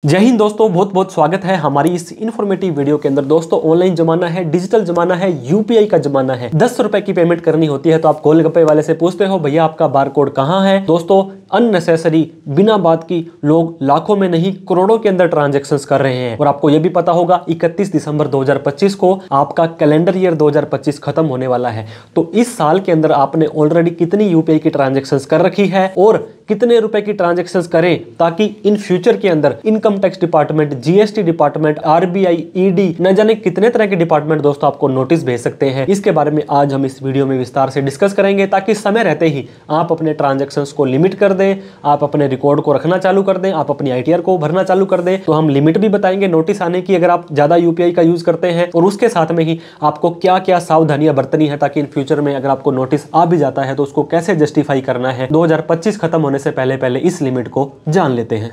जय हिंद दोस्तों, बहुत बहुत स्वागत है हमारी इस इन्फॉर्मेटिव वीडियो के अंदर। दोस्तों ऑनलाइन जमाना है, डिजिटल जमाना है, यूपीआई का जमाना है। 10 रुपए की पेमेंट करनी होती है तो आप गोलगप्पे वाले से पूछते हो भैया आपका बारकोड कहाँ है। दोस्तों अननेसेसरी बिना बात की लोग लाखों में नहीं करोड़ों के अंदर ट्रांजैक्शंस कर रहे हैं। और आपको यह भी पता होगा 31 दिसंबर 2025 को आपका कैलेंडर ईयर 2025 खत्म होने वाला है। तो इस साल के अंदर आपने ऑलरेडी कितनी यूपीआई की ट्रांजैक्शंस कर रखी है और कितने रुपए की ट्रांजैक्शंस करें ताकि इन फ्यूचर के अंदर income tax department, GST department, RBI, ED, न जाने कितने तरह के डिपार्टमेंट दोस्तों आपको नोटिस भेज सकते हैं। इसके बारे में आज हम इस वीडियो में विस्तार से डिस्कस करेंगे ताकि समय रहते ही आप अपने ट्रांजैक्शंस को लिमिट कर दें, आप अपने रिकॉर्ड को रखना चालू कर दें, आप अपनी आईटीआर को भरना चालू कर दें। तो हम लिमिट भी बताएंगे नोटिस आने की अगर आप ज्यादा यूपीआई का यूज करते हैं, और उसके साथ में ही आपको क्या क्या सावधानियां बरतनी है ताकि इन फ्यूचर में अगर आपको नोटिस आ भी जाता है तो उसको कैसे जस्टिफाई करना है। 2025 खत्म होने से पहले इस लिमिट को जान लेते हैं।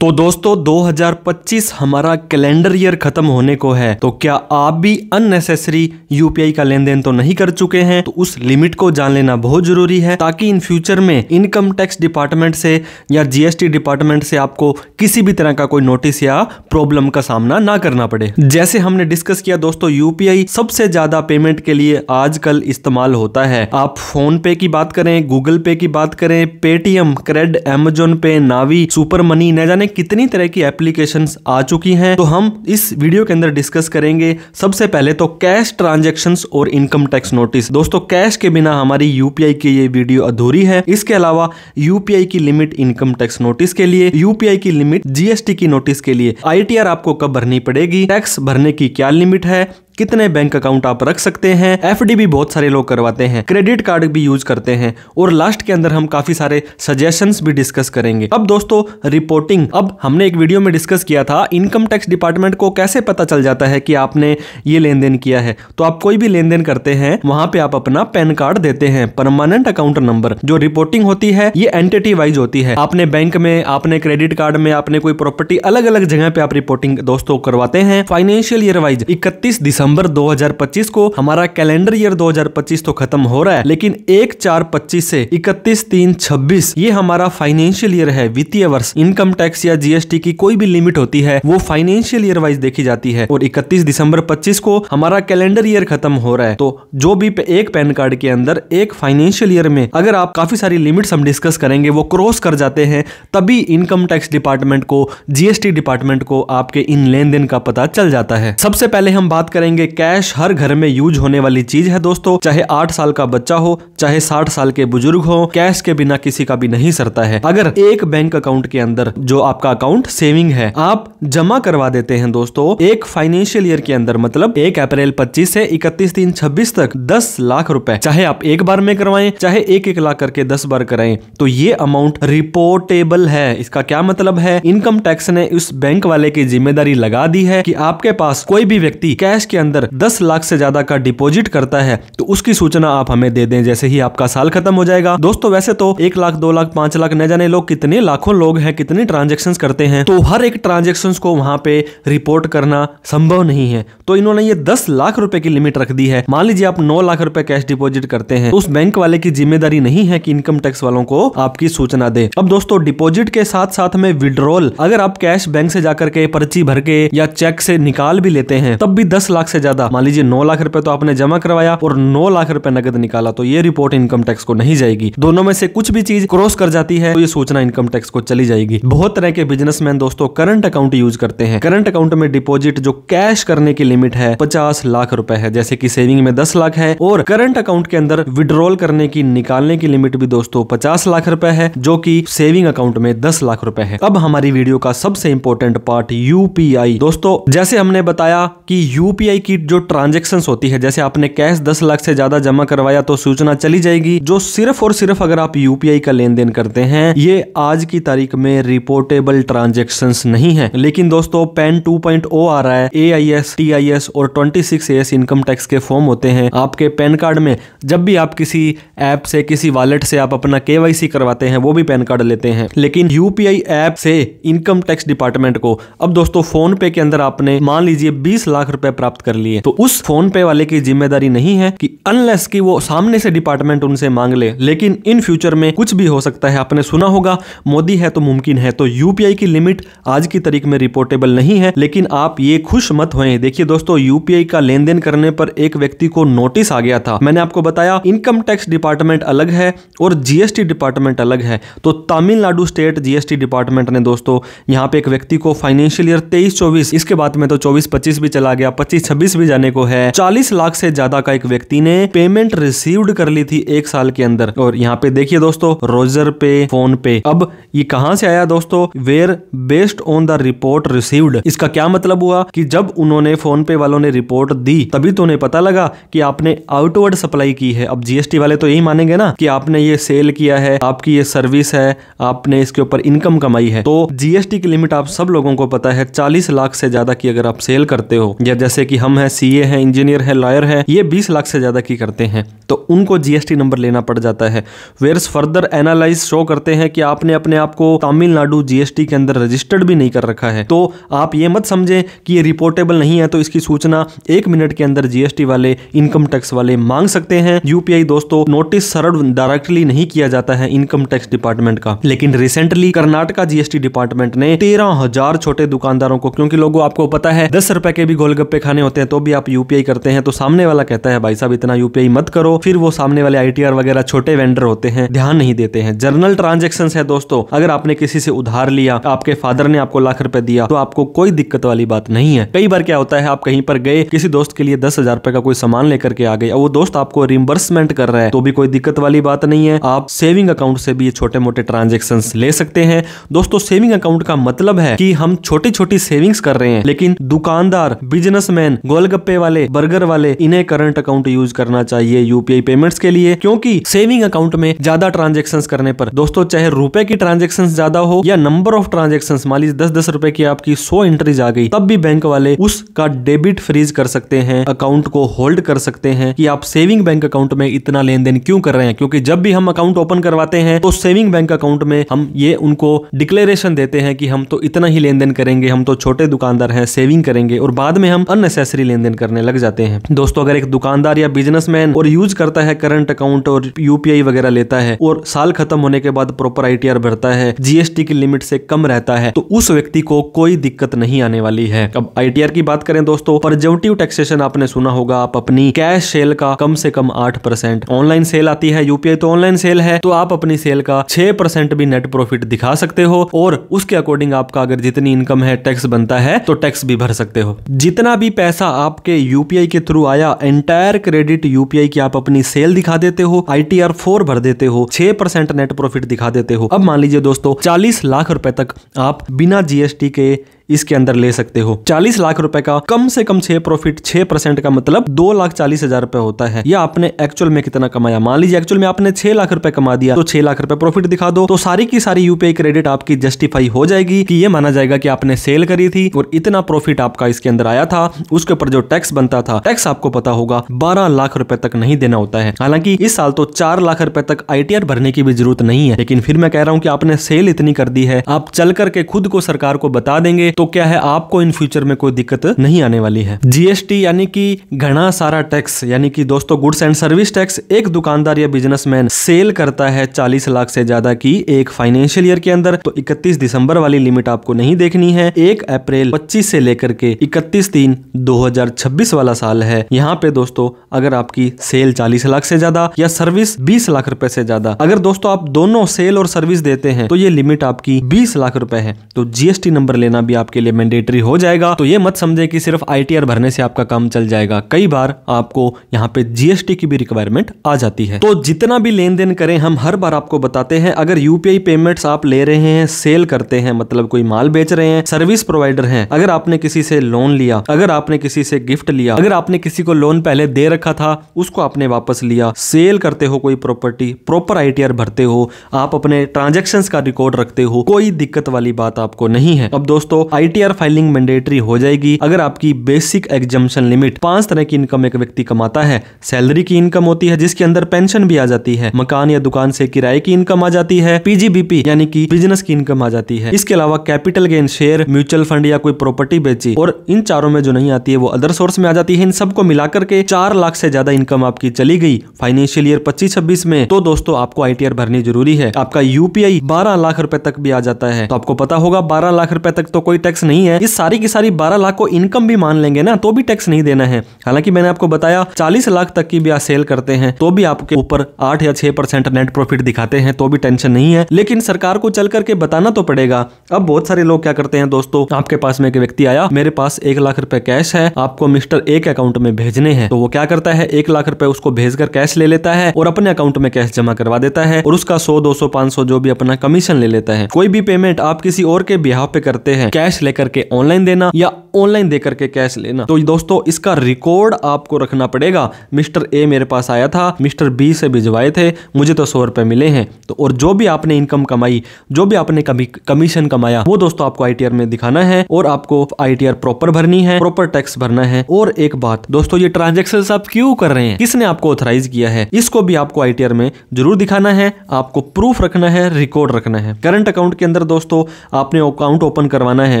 तो दोस्तों 2025 हमारा कैलेंडर ईयर खत्म होने को है, तो क्या आप भी अननेसेसरी यूपीआई का लेन देन तो नहीं कर चुके हैं? तो उस लिमिट को जान लेना बहुत जरूरी है ताकि इन फ्यूचर में इनकम टैक्स डिपार्टमेंट से या जीएसटी डिपार्टमेंट से आपको किसी भी तरह का कोई नोटिस या प्रॉब्लम का सामना ना करना पड़े। जैसे हमने डिस्कस किया दोस्तों, यूपीआई सबसे ज्यादा पेमेंट के लिए आजकल इस्तेमाल होता है। आप फोन पे की बात करें, गूगल पे की बात करें, पेटीएम, क्रेड, अमेजोन पे, नावी, सुपर मनी, न जाने कितनी तरह की एप्लीकेशंस आ चुकी हैं। तो हम इस वीडियो के अंदर डिस्कस करेंगे सबसे पहले तो कैश ट्रांजैक्शंस और इनकम टैक्स नोटिस। दोस्तों कैश के बिना हमारी यूपीआई की ये वीडियो अधूरी है। इसके अलावा यूपीआई की लिमिट इनकम टैक्स नोटिस के लिए, यूपीआई की लिमिट जीएसटी की नोटिस के लिए, आईटीआर आपको कब भरनी पड़ेगी, टैक्स भरने की क्या लिमिट है, कितने बैंक अकाउंट आप रख सकते हैं, एफडी भी बहुत सारे लोग करवाते हैं, क्रेडिट कार्ड भी यूज करते हैं, और लास्ट के अंदर हम काफी सारे सजेशंस भी डिस्कस करेंगे। अब दोस्तों रिपोर्टिंग, अब हमने एक वीडियो में डिस्कस किया था इनकम टैक्स डिपार्टमेंट को कैसे पता चल जाता है कि आपने ये लेन देन किया है। तो आप कोई भी लेन देन करते हैं वहां पे आप अपना पैन कार्ड देते हैं, परमानेंट अकाउंट नंबर। जो रिपोर्टिंग होती है ये एंटिटी वाइज होती है। आपने बैंक में, आपने क्रेडिट कार्ड में, आपने कोई प्रॉपर्टी, अलग अलग जगह पे आप रिपोर्टिंग दोस्तों करवाते हैं। फाइनेंशियल ईयर वाइज 31 दिसंबर 2025 को हमारा कैलेंडर ईयर 2025 तो खत्म हो रहा है, लेकिन 1/4/25 से 31/3/26 ये हमारा फाइनेंशियल ईयर है, वित्तीय वर्ष। इनकम टैक्स या जीएसटी की कोई भी लिमिट होती है वो फाइनेंशियल ईयर वाइज देखी जाती है, और 31 दिसंबर 25 को हमारा कैलेंडर ईयर खत्म हो रहा है। तो जो भी एक पैन कार्ड के अंदर एक फाइनेंशियल ईयर में अगर आप काफी सारी लिमिट्स हम डिस्कस करेंगे वो क्रॉस कर जाते हैं, तभी इनकम टैक्स डिपार्टमेंट को, जीएसटी डिपार्टमेंट को आपके इन लेन देन का पता चल जाता है। सबसे पहले हम बात करेंगे कैश हर घर में यूज होने वाली चीज है दोस्तों। चाहे 8 साल का बच्चा हो, चाहे 60 साल के बुजुर्ग हो, कैश के बिना किसी का भी नहीं सरता है। अगर एक बैंक अकाउंट के अंदर जो आपका अकाउंट सेविंग है आप जमा करवा देते हैं दोस्तों एक फाइनेंशियल ईयर के अंदर, मतलब 1 अप्रैल 25 से 31/3/26 तक 10 लाख रुपए, चाहे आप एक बार में करवाएं चाहे 1-1 लाख करके 10 बार कराएं, तो ये अमाउंट रिपोर्टेबल है। इसका क्या मतलब है? इनकम टैक्स ने उस बैंक वाले की जिम्मेदारी लगा दी है कि आपके पास कोई भी व्यक्ति कैश के अंदर 10 लाख से ज्यादा का डिपॉजिट करता है तो उसकी सूचना आप हमें दे दें जैसे ही आपका साल खत्म हो जाएगा। दोस्तों वैसे तो 1 लाख, 2 लाख, 5 लाख, न जाने लोग कितने लाखों लोग हैं, कितनी ट्रांजैक्शंस करते हैं, तो हर एक ट्रांजैक्शंस को वहां पे रिपोर्ट करना संभव नहीं है। तो इन्होंने ये 10 लाख रुपए की लिमिट रख दी है। मान लीजिए आप 9 लाख रुपए कैश डिपॉजिट करते हैं तो उस बैंक वाले की जिम्मेदारी नहीं है कि इनकम टैक्स वालों को आपकी सूचना दे। अब दोस्तों डिपॉजिट के साथ साथ में विड्रॉल, अगर आप कैश बैंक से जाकर के पर्ची भर के या चेक से निकाल भी लेते हैं तब भी 10 लाख से ज्यादा, मान लीजिए 9 लाख रुपए तो आपने जमा करवाया और 9 लाख रुपए नगद निकाला, तो ये रिपोर्ट इनकम टैक्स को नहीं जाएगी। दोनों में से कुछ भी चीज क्रॉस कर जाती है तो ये सूचना इनकम टैक्स को चली जाएगी। बहुत तरह के बिजनेसमैन दोस्तों करंट अकाउंट यूज करते हैं। करंट अकाउंट में डिपॉजिट जो कैश करने की लिमिट है 50 लाख रुपए है, जैसे कि सेविंग में 10 लाख है, और करंट अकाउंट के अंदर विड्रॉल करने की, निकालने की लिमिट भी दोस्तों 50 लाख रुपए है, जो कि सेविंग अकाउंट में 10 लाख रुपए है। अब हमारी वीडियो का सबसे इंपॉर्टेंट पार्ट यूपीआई। दोस्तों जैसे हमने बताया कि यूपीआई की जो ट्रांजैक्शंस होती है, जैसे आपने कैश 10 लाख से ज्यादा जमा करवाया तो सूचना चली जाएगी। जो सिर्फ और सिर्फ अगर आप यूपीआई का लेन देन करते हैं ये आज की तारीख में रिपोर्टेबल ट्रांजैक्शंस नहीं है। लेकिन दोस्तों पैन 2.0 आ रहा है, AIS, TIS और 26AS इनकम टैक्स के फॉर्म होते हैं आपके पैन कार्ड में। जब भी आप किसी ऐप से, किसी वॉलेट से आप अपना KYC करवाते हैं वो भी पैन कार्ड लेते हैं। लेकिन यूपीआई ऐप से इनकम टैक्स डिपार्टमेंट को अब दोस्तों फोन पे के अंदर आपने मान लीजिए 20 लाख रुपए प्राप्त कर लिए। तो उस फोन पे वाले की जिम्मेदारी नहीं है कि अनलेस कि वो सामने से डिपार्टमेंट उनसे मांग ले, लेकिन इन फ्यूचर में कुछ भी हो सकता है। आपने सुना होगा मोदी है तो मुमकिन है। तो यूपीआई की लिमिट आज की तारीख में रिपोर्टेबल नहीं है, लेकिन आप ये खुश मत होएं। देखिए दोस्तों, यूपीआई का लेन देन करने पर एक व्यक्ति को नोटिस आ गया था। मैंने आपको बताया इनकम टैक्स डिपार्टमेंट अलग है और जीएसटी डिपार्टमेंट अलग है। तो तमिलनाडु स्टेट जीएसटी डिपार्टमेंट ने दोस्तों यहाँ पे एक व्यक्ति को फाइनेंशियल ईयर 23-24, इसके बाद में तो 24-25 भी चला गया, 25-26 भी जाने को है, 40 लाख से ज्यादा का एक व्यक्ति ने पेमेंट रिसीव्ड कर ली थी 1 साल के अंदर। और यहाँ पे देखिए दोस्तों, रोजर पे, फोन पे, अब ये कहां से आया दोस्तों? Where based on the report received. इसका क्या मतलब हुआ कि जब उन्होंने फोन पे वालों ने रिपोर्ट दी तभी तो उन्हें पता लगा कि आपने आउटवर्ड सप्लाई की है। अब जीएसटी वाले तो यही मानेंगे ना कि आपने ये सेल किया है, आपकी ये सर्विस है, आपने इसके ऊपर इनकम कमाई है। तो जीएसटी की लिमिट आप सब लोगों को पता है 40 लाख से ज्यादा की अगर आप सेल करते हो, या जैसे कि हम हैं, सीए हैं, इंजीनियर है, लॉयर है, ये 20 लाख से ज्यादा की करते हैं तो उनको जीएसटी नंबर लेना पड़ जाता है। वेयर्स फर्दर एनालाइज शो करते हैं कि आपने अपने आप को तमिलनाडु जीएसटी के अंदर रजिस्टर्ड भी नहीं कर रखा है। तो आप ये मत समझें कि ये रिपोर्टेबल नहीं है तो इसकी सूचना 1 मिनट के अंदर जीएसटी वाले, इनकम टैक्स वाले मांग सकते हैं। यूपीआई दोस्तों नोटिस सर्व डायरेक्टली नहीं किया जाता है इनकम टैक्स डिपार्टमेंट का, लेकिन रिसेंटली कर्नाटका जीएसटी डिपार्टमेंट ने 13,000 छोटे दुकानदारों को, क्योंकि लोगों आपको पता है 10 रुपए के भी गोलगप्पे खाने होते हैं तो भी आप यूपीआई करते हैं, तो सामने वाला कहता है भाई साहब इतना यूपीआई मत करो, फिर वो सामने वाले आईटीआर वगैरह छोटे वेंडर होते हैं, ध्यान नहीं देते हैं। जर्नल ट्रांजैक्शंस है दोस्तों, अगर आपने किसी से उधार लिया, आपके फादर ने आपको लाख रुपए दिया तो आपको कोई दिक्कत वाली बात नहीं है। कई बार क्या होता है, आप कहीं पर गए, किसी दोस्त के लिए 10,000 रुपए का कोई सामान लेकर के आ गए और वो दोस्त आपको रिम्बर्समेंट कर रहा है तो भी कोई दिक्कत वाली बात नहीं है। आप सेविंग अकाउंट से भी ये छोटे मोटे ट्रांजैक्शंस ले सकते हैं। दोस्तों सेविंग अकाउंट का मतलब है कि हम छोटी छोटी सेविंग्स कर रहे हैं, लेकिन दुकानदार, बिजनेसमैन, गोलगप्पे वाले, बर्गर वाले, इन्हें करंट अकाउंट यूज करना चाहिए यूपीआई पेमेंट्स के लिए, क्योंकि सेविंग अकाउंट में ज्यादा ट्रांजैक्शंस करने पर दोस्तों, चाहे रुपए की ट्रांजैक्शंस ज्यादा हो या नंबर ऑफ ट्रांजैक्शंस, मान लीजिए 10-10 रुपए की आपकी 100 एंट्रीज आ गई, तब भी बैंक वाले उसका डेबिट फ्रीज कर सकते हैं, अकाउंट को होल्ड कर सकते हैं कि आप सेविंग बैंक अकाउंट में इतना लेन देन क्यों कर रहे हैं। क्योंकि जब भी हम अकाउंट ओपन करवाते हैं तो सेविंग बैंक अकाउंट में हम ये उनको डिक्लेरेशन देते हैं कि हम तो इतना ही लेन देन करेंगे, हम तो छोटे दुकानदार हैं, सेविंग करेंगे, और बाद में हम अननेसेसरी लेन देन करने लग जाते हैं। दोस्तों अगर एक दुकानदार या बिजनेसमैन और यूज करता है करंट अकाउंट और यूपीआई वगैरह लेता है और साल खत्म होने के बाद प्रॉपर आईटीआर भरता है, जीएसटी की लिमिट से कम रहता है, तो उस व्यक्ति को कोई दिक्कत नहीं आने वाली है। अब आईटीआर की बात करें दोस्तों, प्रिजर्वेटिव टैक्सेशन आपने सुना होगा, आप अपनी कैश सेल का कम से कम 8%, ऑनलाइन सेल आती है, यूपीआई तो ऑनलाइन सेल है, तो आप अपनी सेल का 6% भी नेट प्रॉफिट दिखा सकते हो और उसके अकॉर्डिंग आपका अगर जितनी इनकम है टैक्स बनता है तो टैक्स भी भर सकते हो। जितना भी पैसा आपके यूपीआई के थ्रू आया, एंटायर क्रेडिट यूपीआई की आप अपनी सेल दिखा देते हो, आईटीआर 4 भर देते हो, 6% नेट प्रॉफिट दिखा देते हो। अब मान लीजिए दोस्तों 40 लाख रुपए तक आप बिना जीएसटी के इसके अंदर ले सकते हो। 40 लाख रुपए का कम से कम 6% का मतलब 2,40,000 रुपए होता है। या आपने एक्चुअल में कितना कमाया, मान लीजिए एक्चुअल में आपने 6 लाख रुपए कमा दिया तो 6 लाख रुपए प्रॉफिट दिखा दो, तो सारी की सारी यूपीआई क्रेडिट आपकी जस्टिफाई हो जाएगी कि ये माना जाएगा कि आपने सेल करी थी और इतना प्रॉफिट आपका इसके अंदर आया था, उसके ऊपर जो टैक्स बनता था, टैक्स आपको पता होगा 12 लाख रुपए तक नहीं देना होता है। हालांकि इस साल तो 4 लाख रुपए तक आईटीआर भरने की भी जरूरत नहीं है, लेकिन फिर मैं कह रहा हूं कि आपने सेल इतनी कर दी है, आप चल करके खुद को सरकार को बता देंगे तो क्या है, आपको इन फ्यूचर में कोई दिक्कत नहीं आने वाली है। जीएसटी यानी कि घना सारा टैक्स, यानी कि दोस्तों गुड्स एंड सर्विस टैक्स, एक दुकानदार या बिजनेसमैन सेल करता है 40 लाख से ज्यादा की एक फाइनेंशियल ईयर के अंदर, तो 31 दिसंबर वाली लिमिट आपको नहीं देखनी है। 1 अप्रैल 25 से लेकर के 31/3/2026 वाला साल है। यहाँ पे दोस्तों अगर आपकी सेल 40 लाख से ज्यादा या सर्विस 20 लाख रुपए से ज्यादा, अगर दोस्तों आप दोनों सेल और सर्विस देते हैं तो ये लिमिट आपकी 20 लाख रुपए है, तो जीएसटी नंबर लेना भी आपके लिए मैंडेटरी हो जाएगा। तो ये मत समझे कि सिर्फ आईटीआर भरने से आपका काम चल जाएगा, कई बार आपको यहाँ पे जीएसटी की भी रिक्वायरमेंट आ जाती है। तो जितना भी लेन देन करें हम हर बार आपको बताते हैं, अगर यूपीआई पेमेंट्स आप ले रहे हैं, सेल करते हैं, मतलब कोई माल बेच रहे हैं, सर्विस प्रोवाइडर हैं, अगर आपने किसी से लोन लिया, अगर आपने किसी से गिफ्ट लिया, अगर आपने किसी को लोन पहले दे रखा था उसको आपने वापस लिया, सेल करते हो कोई प्रॉपर्टी, प्रॉपर आईटीआर भरते हो, आप अपने ट्रांजैक्शंस का रिकॉर्ड रखते हो, कोई दिक्कत वाली बात आपको नहीं है। अब दोस्तों ITR फाइलिंग मैंडेटरी हो जाएगी अगर आपकी बेसिक एग्जम्पशन लिमिट 5 तरह की इनकम एक व्यक्ति कमाता है। सैलरी की इनकम होती है जिसके अंदर पेंशन भी आ जाती है, मकान या दुकान से किराए की इनकम आ जाती है, PGBP यानी कि बिजनेस की इनकम आ जाती है। इसके अलावा capital gain, share, mutual fund या कोई प्रॉपर्टी बेची, और इन चारों में जो नहीं आती है वो अदर सोर्स में आ जाती है। इन सबको मिलाकर के 4 लाख से ज्यादा इनकम आपकी चली गई फाइनेंशियल ईयर 25-26 में, तो दोस्तों आपको ITR भरनी जरूरी है। आपका UPI 12 लाख रुपए तक भी आ जाता है, तो आपको पता होगा 12 लाख रुपए तक तो कोई टैक्स नहीं है। इस सारी की सारी 12 लाख को इनकम भी मान लेंगे ना तो भी टैक्स नहीं देना है। हालांकि मैंने आपको बताया 40 लाख तक की भी आप सेल करते हैं तो भी आपके ऊपर 8 या 6% नेट प्रॉफिट दिखाते हैं तो भी टेंशन नहीं है, लेकिन सरकार को चल करके बताना तो पड़ेगा। अब बहुत सारे लोग क्या करते हैं दोस्तों, आपके पास में एक व्यक्ति आया, मेरे पास 1 लाख रुपए कैश है, आपको मिस्टर A के अकाउंट में भेजने हैं, तो वो क्या करता है 1 लाख रुपए उसको भेजकर कैश ले लेता है और अपने अकाउंट में कैश जमा करवा देता है और उसका 100, 200, 500 जो भी अपना कमीशन ले लेता है। कोई भी पेमेंट आप किसी और के बिहाफ पे करते हैं, कैश लेकर के ऑनलाइन देना या ऑनलाइन देकर के कैश लेना, तो दोस्तों इसका रिकॉर्ड आपको रखना पड़ेगा। मिस्टर A मेरे पास आया था, मिस्टर B से भिजवाए थे, मुझे तो 100 रुपए मिले हैं, तो और जो भी आपने इनकम कमाई, जो भी आपने कमीशन कमाया वो दोस्तों आपको ITR में दिखाना है और आपको ITR प्रॉपर भरनी है, प्रॉपर टैक्स भरना है। और एक बात दोस्तों, ये ट्रांजैक्शंस आप क्यों कर रहे हैं, किसने आपको ऑथराइज किया है, इसको भी आपको ITR में जरूर दिखाना है, आपको प्रूफ रखना है, रिकॉर्ड रखना है। करंट अकाउंट के अंदर दोस्तों आपने अकाउंट ओपन करवाना है,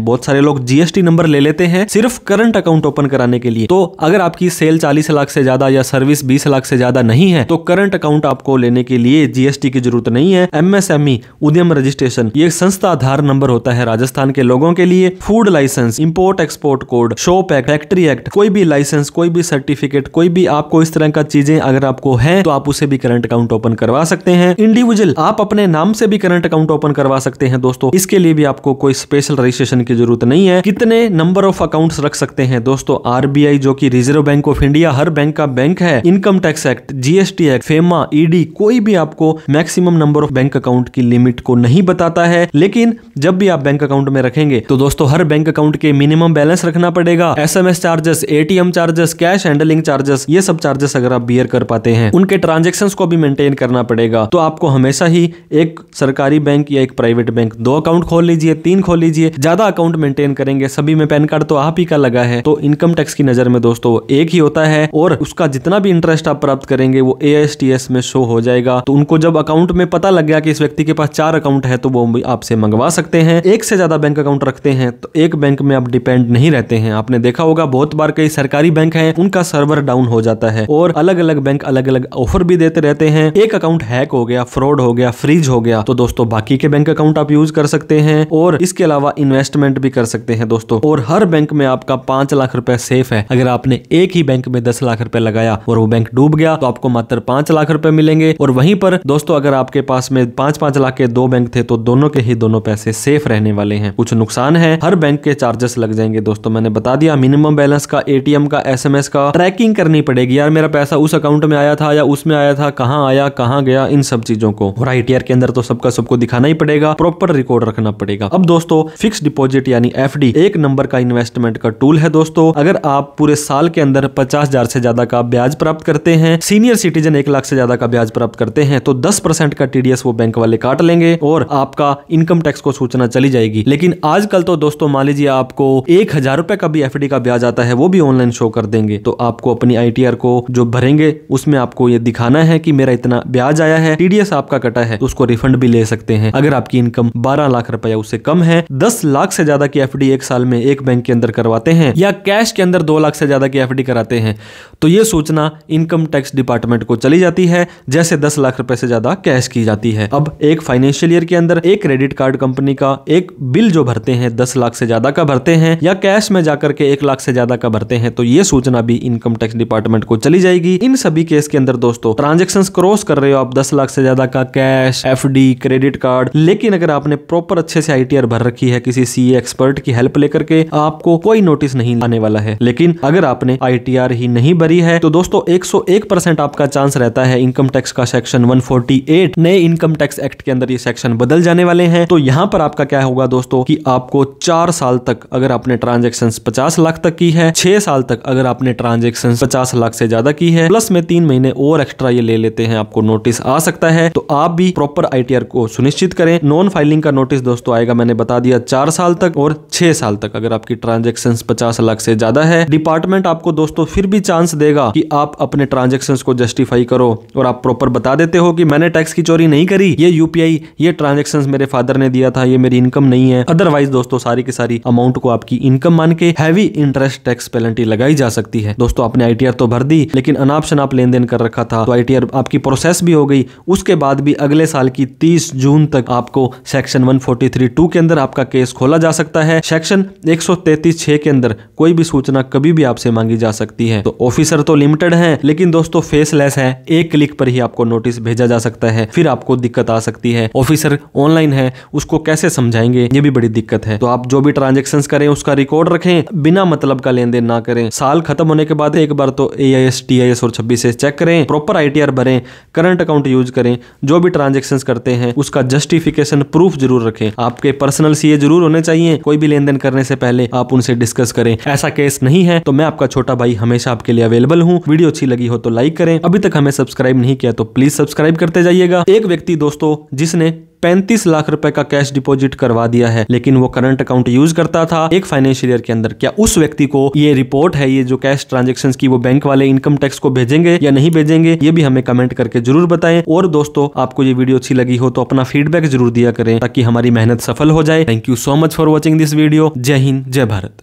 बहुत सारे लोग GST नंबर ले लेते हैं सिर्फ करंट अकाउंट ओपन कराने के लिए, तो अगर आपकी सेल 40 लाख से ज्यादा या सर्विस 20 लाख से ज्यादा नहीं है तो करंट अकाउंट आपको लेने के लिए GST की जरूरत नहीं है। MSME उद्यम रजिस्ट्रेशन, ये संस्था आधार नंबर होता है राजस्थान के लोगों के लिए, food licence, import export code, shop act, factory act, कोई भी लाइसेंस, कोई भी सर्टिफिकेट, कोई भी आपको इस तरह का चीजें अगर आपको है तो आप उसे भी करंट अकाउंट ओपन करवा सकते हैं। इंडिविजुअल आप अपने नाम से भी करंट अकाउंट ओपन करवा सकते हैं दोस्तों, इसके लिए भी आपको कोई स्पेशल रजिस्ट्रेशन की जरूरत नहीं है। कितने नंबर ऑफ अकाउंट्स रख सकते हैं दोस्तों, RBI जो कि reserve bank of India her bank का बैंक है, income tax act, GST act, FEMA, ED, कोई भी आपको maximum number of bank account की लिमिट को नहीं बताता है, लेकिन जब भी आप बैंक अकाउंट में रखेंगे तो दोस्तों हर बैंक अकाउंट के मिनिमम बैलेंस रखना पड़ेगा। SMS charges, ATM charges, cash handling charges, ये सब चार्जेस अगर आप बियर कर पाते हैं, उनके ट्रांजेक्शंस को भी मेंटेन करना पड़ेगा। तो आपको हमेशा ही एक सरकारी बैंक या एक प्राइवेट बैंक 2 अकाउंट खोल लीजिए, 3 खोल लीजिए, ज्यादा अकाउंट मेंटेन करेंगे, सभी में पैन कार्ड तो आप ही का लगा है, तो इनकम टैक्स की नजर में दोस्तों एक ही होता है और उसका जितना भी इंटरेस्ट आप प्राप्त करेंगे वो ASTS में शो हो जाएगा। तो उनको जब अकाउंट में पता लग गया कि इस व्यक्ति के पास 4 अकाउंट है तो वो आपसे मंगवा सकते हैं। एक से ज्यादा बैंक अकाउंट रखते हैं तो एक बैंक में आप डिपेंड नहीं रहते हैं। आपने देखा होगा बहुत बार कई सरकारी बैंक हैं उनका सर्वर डाउन हो जाता है और अलग अलग बैंक अलग अलग ऑफर भी देते रहते हैं। एक अकाउंट हैक हो गया, फ्रॉड हो गया, फ्रीज हो गया तो दोस्तों बाकी के बैंक अकाउंट आप यूज कर सकते हैं और इसके अलावा इन्वेस्टमेंट भी कर सकते हैं दोस्तों। और हर बैंक में आपका 5 लाख रुपए सेफ है। अगर आपने एक ही बैंक में 10 लाख रुपए लगाया और वो बैंक डूब गया तो आपको मात्र 5 लाख रुपए मिलेंगे। और वहीं पर दोस्तों अगर आपके पास में 5-5 लाख के 2 बैंक थे तो दोनों के ही दोनों पैसे सेफ रहने वाले हैं। कुछ नुकसान है, हर बैंक के चार्जेस लग जाएंगे दोस्तों, मैंने बता दिया, मिनिमम बैलेंस का, ATM का, SMS का ट्रैकिंग करनी पड़ेगी, यार मेरा पैसा उस अकाउंट में आया था या उसमें आया था, कहां आया कहां गया, इन सब चीजों को। और ITR के अंदर तो सबको दिखाना ही पड़ेगा, प्रॉपर रिकॉर्ड रखना पड़ेगा। अब दोस्तों फिक्स डिपॉजिट यानी FD एक नंबर का इन्वेस्टमेंट का टूल है दोस्तों। अगर आप पूरे साल के अंदर 50,000 से ज्यादा का ब्याज प्राप्त करते हैं, सीनियर सिटीजन 1 लाख से ज्यादा का ब्याज प्राप्त करते हैं तो 10% का TDS वो बैंक वाले काट लेंगे और आपका इनकम टैक्स को सूचना चली जाएगी। लेकिन आजकल तो दोस्तों मान लीजिए आपको 1,000 रुपए का भी FD का ब्याज आता है, वो भी ऑनलाइन शो कर देंगे। तो आपको अपनी ITR को जो भरेंगे उसमें आपको ये दिखाना है कि मेरा इतना ब्याज आया है, TDS आपका कटा है, तो उसको रिफंड भी ले सकते हैं। अगर आपकी इनकम 12 लाख रुपए उससे कम है, 10 लाख से ज्यादा की FD एक साल में एक बैंक के अंदर करवाते हैं या कैश के अंदर 2 लाख से ज्यादा की FD कराते हैं तो ये सूचना इनकम टैक्स डिपार्टमेंट को चली जाती है, जैसे 10 लाख रुपए से ज्यादा कैश की जाती है। अब एक फाइनेंशियल ईयर के अंदर एक क्रेडिट कार्ड कंपनी का एक बिल जो भरते हैं 10 लाख से ज्यादा का भरते हैं या कैश में जाकर के 1 लाख से ज्यादा का भरते हैं तो ये सूचना भी इनकम टैक्स डिपार्टमेंट को चली जाएगी। इन सभी केस के अंदर दोस्तों ट्रांजैक्शंस क्रॉस कर रहे हो आप 10 लाख से ज्यादा का कैश, FD, क्रेडिट कार्ड, लेकिन अगर आपने प्रॉपर अच्छे से ITR भर रखी है किसी CA एक्सपर्ट की हेल्प लेकर के, आपको कोई नोटिस नहीं आने वाला है। लेकिन अगर आपने ITR ही नहीं भरी है तो दोस्तों 101% आपका चांस रहता है इनकम टैक्स का सेक्शन 148 नए इनकम टैक्स एक्ट के अंदर ये सेक्शन बदल जाने वाले हैं। तो यहां पर आपका क्या होगा दोस्तों कि आपको 4 साल तक अगर आपने ट्रांजैक्शंस 50 लाख तक की है, 6 साल तक अगर आपने ट्रांजैक्शंस 50 लाख से ज्यादा की है, प्लस में 3 महीने और एक्स्ट्रा ये ले लेते हैं, आपको नोटिस आ सकता है। तो आप भी प्रॉपर ITR को सुनिश्चित करें। नॉन फाइलिंग का नोटिस दोस्तों आएगा, मैंने बता दिया 4 साल तक और 6 साल तक अगर आपकी ट्रांजेक्शन 50 लाख से ज्यादा है। डिपार्टमेंट आपको दोस्तों फिर भी चांस देगा कि आप अपने ट्रांजेक्शन को जस्टिफाई करो और आप प्रॉपर बता देते हो कि मैंने टैक्स की चोरी नहीं करी, ये यूपीआई, ये ट्रांजेक्शन मेरे फादर ने दिया था, ये मेरी इनकम नहीं है। अदरवाइज दोस्तों सारी की सारी अमाउंट को आपकी इनकम मान के हैवी इंटरेस्ट टैक्स पेनल्टी लगाई जा सकती है। दोस्तों आपने आईटीआर तो भर दी, लेकिन अनाप शनाप लेन देन कर रखा था तो आईटीआर आपकी प्रोसेस भी हो गई। उसके बाद भी अगले साल की 30 जून तक आपको सेक्शन 143(2) के अंदर आपका केस खोला जा सकता है। सेक्शन 133(6) के अंदर कोई भी सूचना कभी भी आपसे मांगी जा सकती है। तो ऑफिसर तो लिमिटेड है, लेकिन दोस्तों फेसलेस है, एक क्लिक पर ही आपको नोटिस भेजा जा सकता है। फिर आपको दिक्कत आ सकती है, ऑफिसर ऑनलाइन है, उसको कैसे समझाएंगे, ये भी बड़ी दिक्कत है। तो आप जो भी ट्रांजेक्शंस करें उसका रिकॉर्ड रखें, बिना मतलब का लेन देन ना करें। साल खत्म होने के बाद एक बार तो AIS, TIS और 26 से चेक करें, प्रॉपर ITR भरें, करंट अकाउंट यूज करें, जो भी ट्रांजेक्शंस करते हैं उसका जस्टिफिकेशन प्रूफ जरूर रखें। आपके पर्सनल CA जरूर होने चाहिए, कोई भी लेन देन करने से पहले आप उनसे डिस्कस करें। ऐसा केस नहीं है तो मैं आपका छोटा भाई हमेशा आपके लिए अवेलेबल हूं। वीडियो अच्छी लगी हो तो लाइक करें, अभी तक हमें सब्सक्राइब नहीं किया तो प्लीज सब्सक्राइब करते जाइएगा। एक व्यक्ति दोस्तों जिसने 35 लाख रुपए का कैश डिपॉजिट करवा दिया है, लेकिन वो करंट अकाउंट यूज करता था एक फाइनेंशियल ईयर के अंदर, क्या उस व्यक्ति को ये रिपोर्ट है, ये जो कैश ट्रांजैक्शंस की, वो बैंक वाले इनकम टैक्स को भेजेंगे या नहीं भेजेंगे, ये भी हमें कमेंट करके जरूर बताएं। और दोस्तों आपको ये वीडियो अच्छी लगी हो तो अपना फीडबैक जरूर दिया करें ताकि हमारी मेहनत सफल हो जाए। Thank you so much for watching this video. जय हिंद, जय भारत।